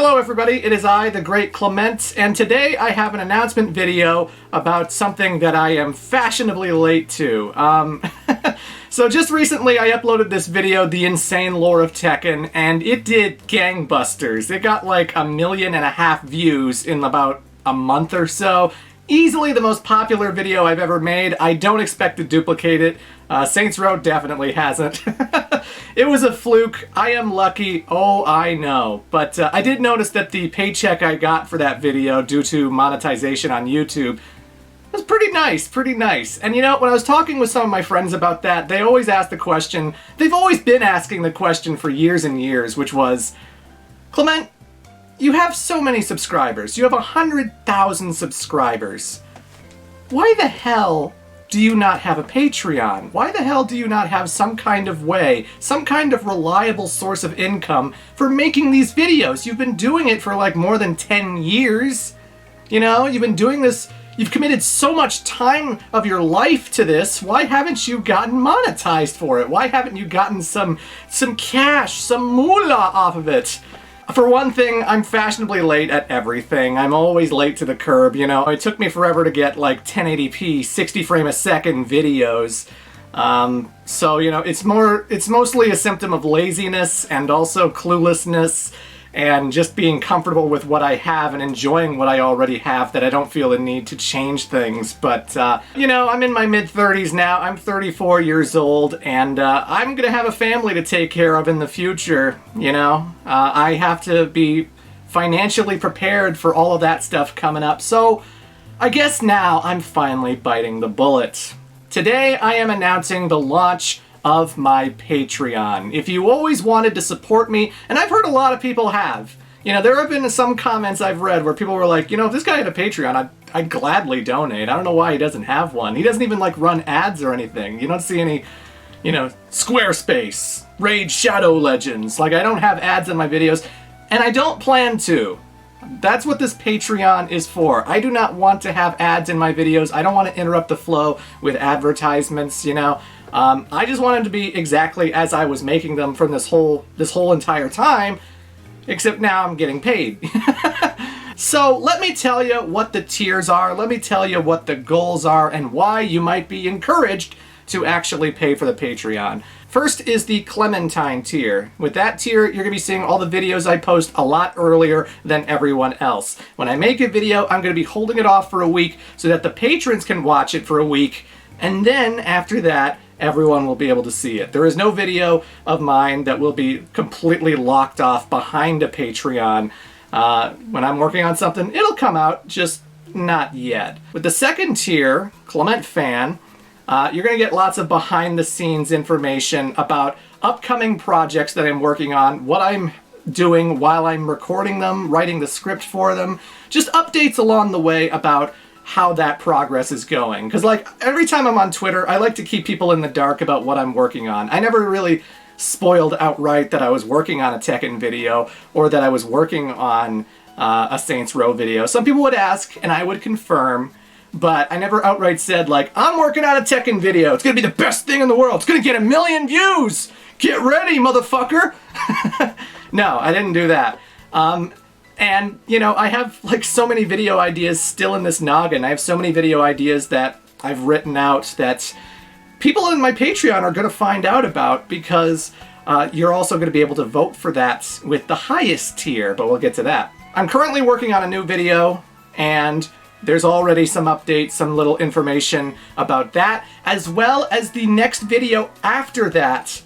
Hello everybody, it is I, the great Clement, and today I have an announcement video about something that I am fashionably late to. So just recently I uploaded this video, The Insane Lore of Tekken, and it did gangbusters. It got like 1.5 million views in about a month or so. Easily the most popular video I've ever made. I don't expect to duplicate it. Saints Row definitely hasn't. It was a fluke. I am lucky. Oh, I know. But I did notice that the paycheck I got for that video due to monetization on YouTube was pretty nice, pretty nice. And you know, when I was talking with some of my friends about that, they always asked the question, they've always been asking the question for years and years, which was, Clement, you have so many subscribers. You have 100,000 subscribers. Why the hell do you not have a Patreon? Why the hell do you not have some kind of way, some kind of reliable source of income for making these videos? You've been doing it for like more than 10 years. You know, you've been doing this, you've committed so much time of your life to this. Why haven't you gotten monetized for it? Why haven't you gotten some cash, some moolah off of it? For one thing, I'm fashionably late at everything. I'm always late to the curb, you know. It took me forever to get like 1080p, 60 frame a second videos. So, you know, it's mostly a symptom of laziness and also cluelessness and just being comfortable with what I have and enjoying what I already have, that I don't feel the need to change things. But, you know, I'm in my mid-30s now. I'm 34 years old, and I'm gonna have a family to take care of in the future, you know? I have to be financially prepared for all of that stuff coming up. So, I guess now I'm finally biting the bullet. Today, I am announcing the launch of my Patreon. If you always wanted to support me, and I've heard a lot of people have, you know, there have been some comments I've read where people were like, you know, if this guy had a Patreon, I'd gladly donate. I don't know why he doesn't have one. He doesn't even like run ads or anything. You don't see any, you know, Squarespace, Raid Shadow Legends. Like, I don't have ads in my videos, and I don't plan to. That's what this Patreon is for. I do not want to have ads in my videos. I don't want to interrupt the flow with advertisements, you know. I just want them to be exactly as I was making them from this whole entire time, except now I'm getting paid. So let me tell you what the tiers are, let me tell you what the goals are, and why you might be encouraged to actually pay for the Patreon. First is the Clementine tier. With that tier, you're going to be seeing all the videos I post a lot earlier than everyone else. When I make a video, I'm going to be holding it off for a week so that the patrons can watch it for a week, and then after that, everyone will be able to see it. There is no video of mine that will be completely locked off behind a Patreon. When I'm working on something, it'll come out, just not yet. With the second tier, Clement Fan, you're going to get lots of behind-the-scenes information about upcoming projects that I'm working on, what I'm doing while I'm recording them, writing the script for them, just updates along the way about how that progress is going. Because like every time I'm on Twitter, I like to keep people in the dark about what I'm working on. I never really spoiled outright that I was working on a Tekken video or that I was working on a Saints Row video. Some people would ask and I would confirm, but I never outright said like, I'm working on a Tekken video. It's gonna be the best thing in the world. It's gonna get 1 million views. Get ready, motherfucker. No, I didn't do that. And, you know, I have, like, so many video ideas still in this noggin. I have so many video ideas that I've written out that people in my Patreon are going to find out about, because you're also going to be able to vote for that with the highest tier, but we'll get to that. I'm currently working on a new video, and there's already some updates, some little information about that, as well as the next video after that,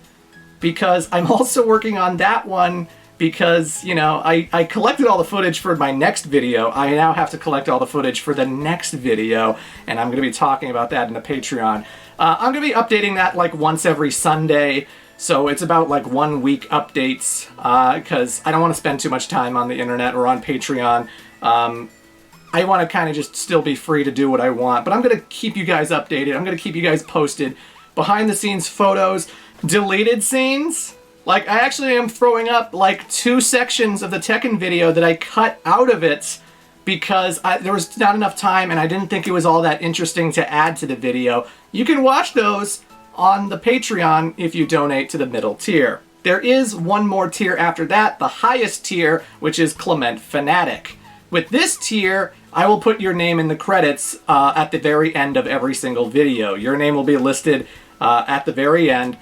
because I'm also working on that one. Because, you know, I collected all the footage for my next video. I now have to collect all the footage for the next video, and I'm going to be talking about that in the Patreon. I'm going to be updating that like once every Sunday, so it's about like 1 week updates, because I don't want to spend too much time on the internet or on Patreon. I want to kind of just still be free to do what I want, but I'm going to keep you guys updated. I'm going to keep you guys posted. Behind the scenes photos, deleted scenes. Like, I actually am throwing up, like, 2 sections of the Tekken video that I cut out of it because there was not enough time and I didn't think it was all that interesting to add to the video. You can watch those on the Patreon if you donate to the middle tier. there is one more tier after that, the highest tier, which is Clement Fanatic. With this tier, I will put your name in the credits at the very end of every single video. Your name will be listed at the very end.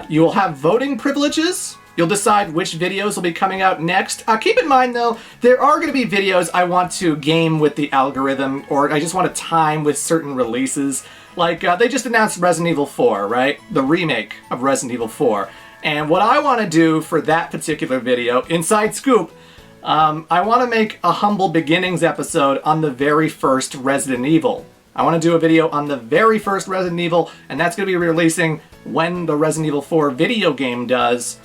You will have voting privileges. You'll decide which videos will be coming out next. Keep in mind, though, there are going to be videos I want to game with the algorithm, or I just want to time with certain releases. Like, they just announced Resident Evil 4, right? The remake of Resident Evil 4. And what I want to do for that particular video, inside scoop, I want to make a Humble Beginnings episode on the very first Resident Evil. I want to do a video on the very first Resident Evil, and that's going to be releasing when the Resident Evil 4 video game does.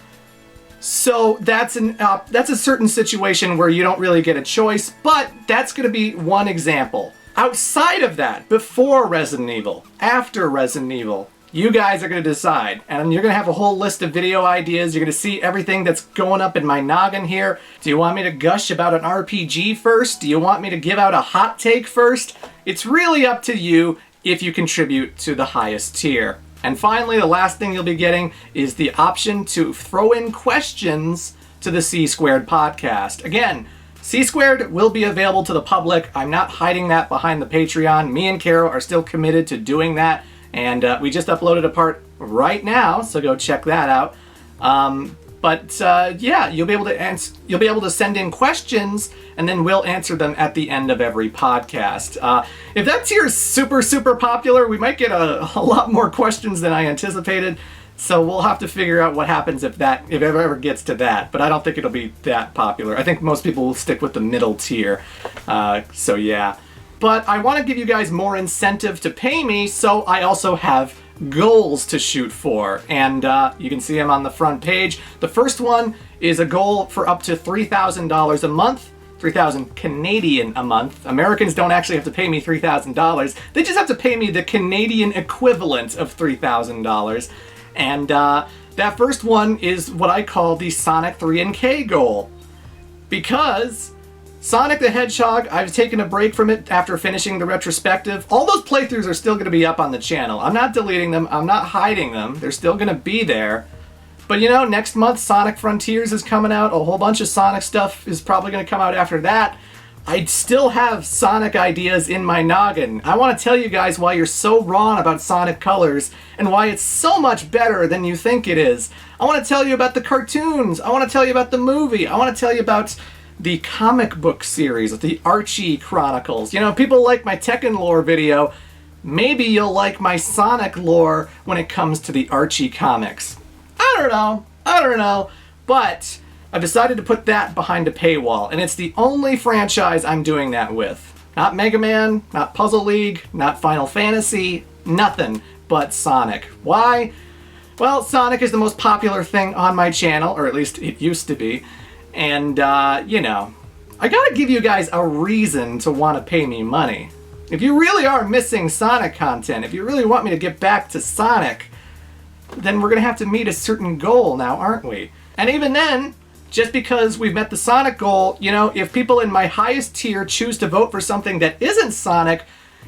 So that's a certain situation where you don't really get a choice, but that's going to be one example. Outside of that, before Resident Evil, after Resident Evil, you guys are going to decide, and you're going to have a whole list of video ideas. You're going to see everything that's going up in my noggin here. Do you want me to gush about an RPG first? Do you want me to give out a hot take first? It's really up to you if you contribute to the highest tier. And finally, the last thing you'll be getting is the option to throw in questions to the C Squared podcast. Again, C Squared will be available to the public. I'm not hiding that behind the Patreon. Me and Carol are still committed to doing that. And we just uploaded a part right now, so go check that out. Yeah, you'll be able to send in questions, and then we'll answer them at the end of every podcast. If that tier is super, super popular, we might get a lot more questions than I anticipated. So we'll have to figure out what happens if it ever gets to that. But I don't think it'll be that popular. I think most people will stick with the middle tier. So yeah. But I want to give you guys more incentive to pay me, so I also have goals to shoot for. And you can see them on the front page. The first one is a goal for up to $3,000 a month. 3,000 Canadian a month. Americans don't actually have to pay me $3,000. They just have to pay me the Canadian equivalent of $3,000. And that first one is what I call the Sonic 3K goal. Because Sonic the Hedgehog, I've taken a break from it after finishing the retrospective. All those playthroughs are still going to be up on the channel. I'm not deleting them. I'm not hiding them. They're still going to be there. But you know, next month Sonic Frontiers is coming out. A whole bunch of Sonic stuff is probably going to come out after that. I still have Sonic ideas in my noggin. I want to tell you guys why you're so wrong about Sonic Colors and why it's so much better than you think it is. I want to tell you about the cartoons. I want to tell you about the movie. I want to tell you about the comic book series, the Archie Chronicles. You know, people like my Tekken lore video. Maybe you'll like my Sonic lore when it comes to the Archie comics. I don't know. But I've decided to put that behind a paywall, and it's the only franchise I'm doing that with. Not Mega Man, not Puzzle League, not Final Fantasy, nothing but Sonic. Why? Well, Sonic is the most popular thing on my channel, or at least it used to be. And, you know, I gotta give you guys a reason to want to pay me money. If you really are missing Sonic content, if you really want me to get back to Sonic, then we're gonna have to meet a certain goal now, aren't we? And even then, just because we've met the Sonic goal, you know, if people in my highest tier choose to vote for something that isn't Sonic,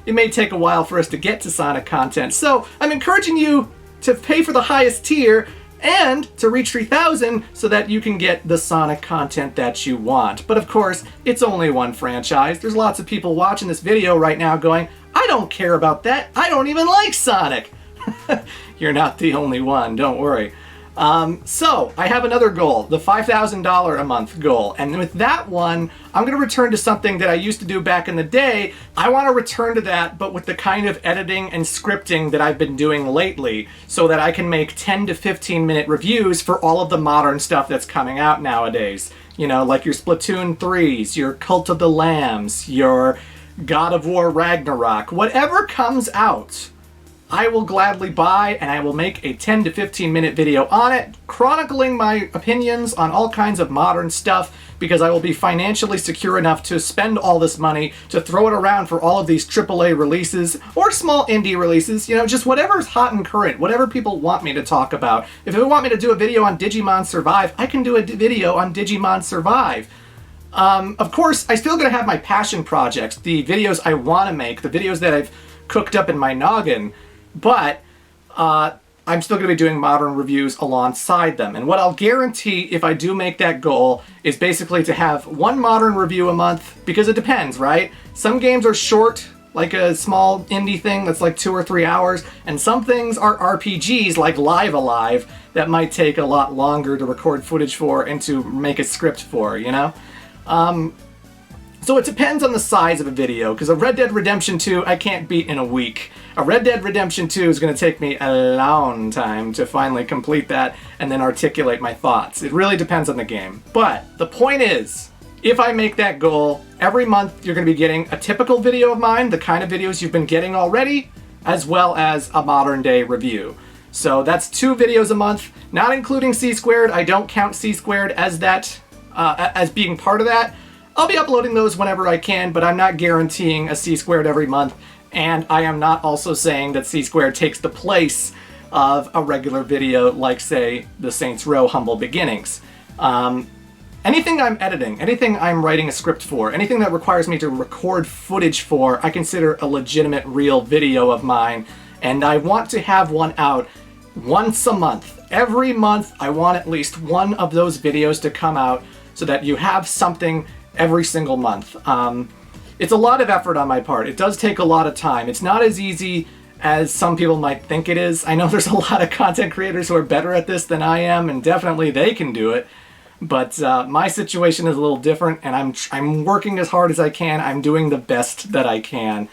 it may take a while for us to get to Sonic content. So I'm encouraging you to pay for the highest tier and to reach 3,000 so that you can get the Sonic content that you want. But of course, it's only one franchise. There's lots of people watching this video right now going, I don't care about that. I don't even like Sonic. You're not the only one, don't worry. So I have another goal, the $5,000 a month goal. And with that one, I'm going to return to something that I used to do back in the day. I want to return to that, but with the kind of editing and scripting that I've been doing lately, so that I can make 10 to 15 minute reviews for all of the modern stuff that's coming out nowadays. You know, like your Splatoon 3s, your Cult of the Lambs, your God of War Ragnarok, whatever comes out, I will gladly buy, and I will make a 10 to 15 minute video on it, chronicling my opinions on all kinds of modern stuff, because I will be financially secure enough to spend all this money to throw it around for all of these AAA releases, or small indie releases, you know, just whatever's hot and current, whatever people want me to talk about. If they want me to do a video on Digimon Survive, I can do a video on Digimon Survive. Of course, I still gotta have my passion projects, the videos I want to make, the videos that I've cooked up in my noggin. But I'm still going to be doing modern reviews alongside them. And what I'll guarantee if I do make that goal is basically to have one modern review a month, because it depends, right? Some games are short, like a small indie thing that's like 2 or 3 hours, and some things are RPGs like Live Alive that might take a lot longer to record footage for and to make a script for, you know? So it depends on the size of a video, because a Red Dead Redemption 2 I can't beat in a week. A Red Dead Redemption 2 is going to take me a long time to finally complete that and then articulate my thoughts. It really depends on the game. But the point is, if I make that goal, every month you're going to be getting a typical video of mine, the kind of videos you've been getting already, as well as a modern day review. So that's 2 videos a month, not including C Squared. I don't count C Squared as that, as being part of that. I'll be uploading those whenever I can, but I'm not guaranteeing a C Squared every month, and I am not also saying that C Squared takes the place of a regular video like, say, the Saints Row Humble Beginnings. Anything I'm editing, anything I'm writing a script for, anything that requires me to record footage for, I consider a legitimate, real video of mine, and I want to have one out once a month. Every month, I want at least one of those videos to come out so that you have something every single month. It's a lot of effort on my part. It does take a lot of time. It's not as easy as some people might think it is. I know there's a lot of content creators who are better at this than I am, and definitely they can do it. But my situation is a little different, and I'm working as hard as I can. I'm doing the best that I can.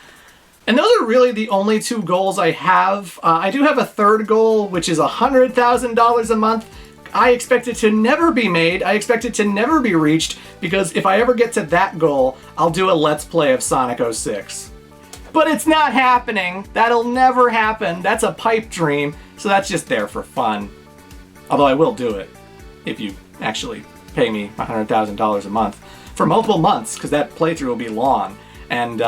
And those are really the only 2 goals I have. I do have a third goal, which is $100,000 a month. I expect it to never be made. I expect it to never be reached, because if I ever get to that goal, I'll do a Let's Play of Sonic 06. But it's not happening. That'll never happen. That's a pipe dream, so that's just there for fun. Although I will do it, if you actually pay me $100,000 a month. For multiple months, because that playthrough will be long. And,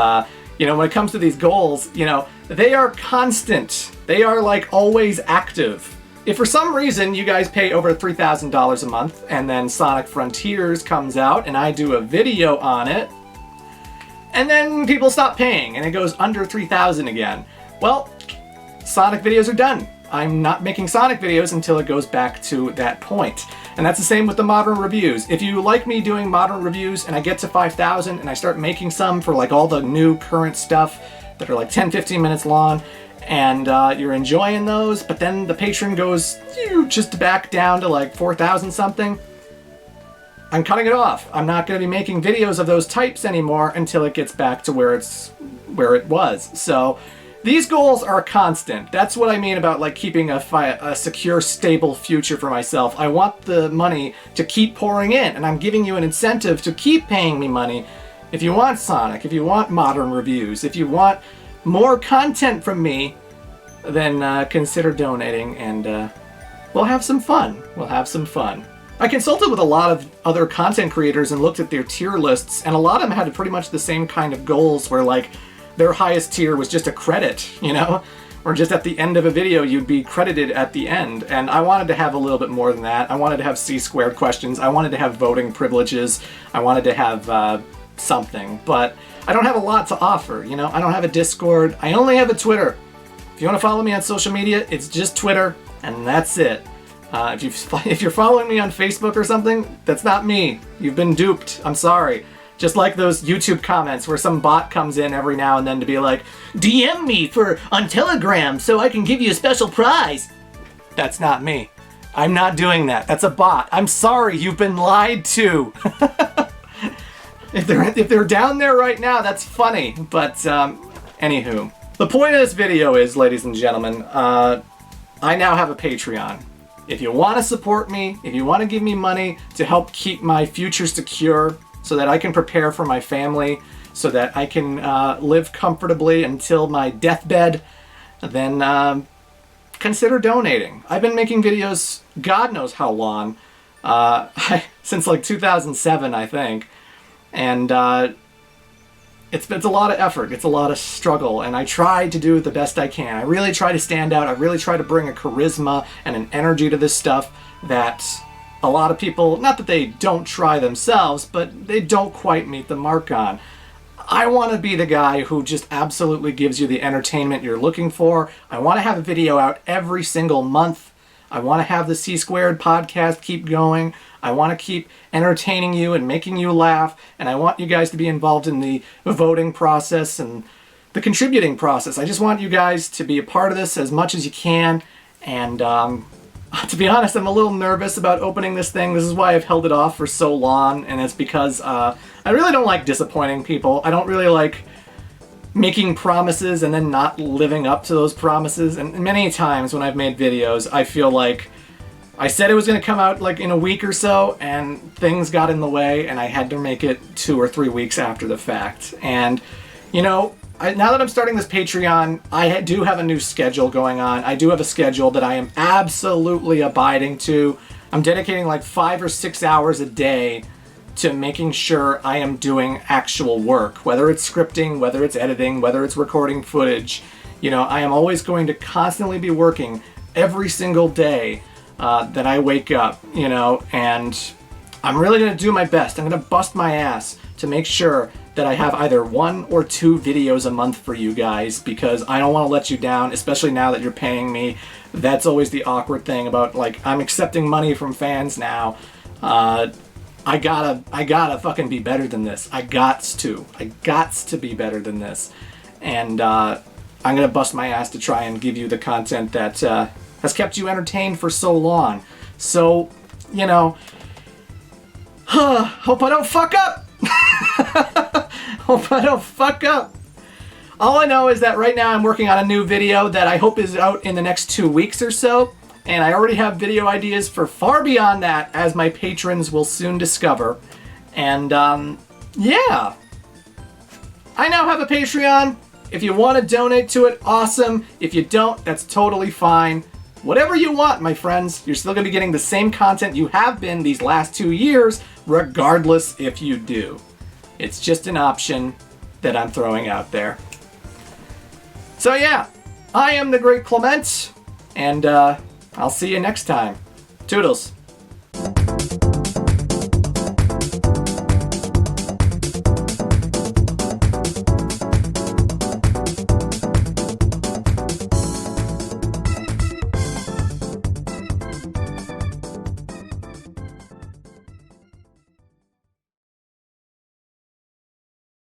you know, when it comes to these goals, you know, they are constant. They are, like, always active. If for some reason you guys pay over $3,000 a month and then Sonic Frontiers comes out and I do a video on it, and then people stop paying and it goes under $3,000 again, well, Sonic videos are done. I'm not making Sonic videos until it goes back to that point. And that's the same with the modern reviews. If you like me doing modern reviews and I get to 5,000 and I start making some for like all the new current stuff that are like 10-15 minutes long, and you're enjoying those, but then the Patreon goes just back down to like 4,000 something, I'm cutting it off. I'm not going to be making videos of those types anymore until it gets back to where it was. So these goals are constant. That's what I mean about like keeping a secure, stable future for myself. I want the money to keep pouring in, and I'm giving you an incentive to keep paying me money. If you want Sonic, if you want modern reviews, if you want more content from me, then consider donating, and we'll have some fun. We'll have some fun. I consulted with a lot of other content creators and looked at their tier lists, and a lot of them had pretty much the same kind of goals where like their highest tier was just a credit, you know? Or just at the end of a video you'd be credited at the end. And I wanted to have a little bit more than that. I wanted to have C-squared questions. I wanted to have voting privileges. I wanted to have something, but I don't have a lot to offer, you know? I don't have a Discord. I only have a Twitter. If you want to follow me on social media, it's just Twitter, and that's it. If you're following me on Facebook or something, that's not me. You've been duped. I'm sorry. Just like those YouTube comments where some bot comes in every now and then to be like, DM me on Telegram so I can give you a special prize. That's not me. I'm not doing that. That's a bot. I'm sorry. You've been lied to. If they're down there right now, that's funny. But anywho, the point of this video is, ladies and gentlemen, I now have a Patreon. If you want to support me, if you want to give me money to help keep my future secure so that I can prepare for my family, so that I can live comfortably until my deathbed, then consider donating. I've been making videos God knows how long, since like 2007, I think. And it's a lot of effort, it's a lot of struggle, and I try to do the best I can. I really try to stand out. I really try to bring a charisma and an energy to this stuff that a lot of people, not that they don't try themselves, but they don't quite meet the mark on. I want to be the guy who just absolutely gives you the entertainment you're looking for. I want to have a video out every single month. I want to have the C-Squared podcast keep going. I want to keep entertaining you and making you laugh. And I want you guys to be involved in the voting process and the contributing process. I just want you guys to be a part of this as much as you can. And to be honest, I'm a little nervous about opening this thing. This is why I've held it off for so long. And it's because I really don't like disappointing people. I don't really like making promises and then not living up to those promises. And many times when I've made videos, I feel like I said it was going to come out like in a week or so, and things got in the way, and I had to make it 2 or 3 weeks after the fact. And, you know, now that I'm starting this Patreon, I do have a new schedule going on. I do have a schedule that I am absolutely abiding to. I'm dedicating like 5 or 6 hours a day to making sure I am doing actual work, whether it's scripting, whether it's editing, whether it's recording footage. You know, I am always going to constantly be working every single day that I wake up, you know, and I'm really going to do my best. I'm going to bust my ass to make sure that I have either 1 or 2 videos a month for you guys, because I don't want to let you down, especially now that you're paying me. That's always the awkward thing about, like, I'm accepting money from fans now. I gotta fucking be better than this. I gots to be better than this. And I'm gonna bust my ass to try and give you the content that has kept you entertained for so long. So, you know, hope I don't fuck up. Hope I don't fuck up. All I know is that right now I'm working on a new video that I hope is out in the next 2 weeks or so. And I already have video ideas for far beyond that, as my patrons will soon discover. And, yeah. I now have a Patreon. If you want to donate to it, awesome. If you don't, that's totally fine. Whatever you want, my friends. You're still going to be getting the same content you have been these last 2 years, regardless if you do. It's just an option that I'm throwing out there. So yeah, I am the Great Clement, and I'll see you next time. Toodles.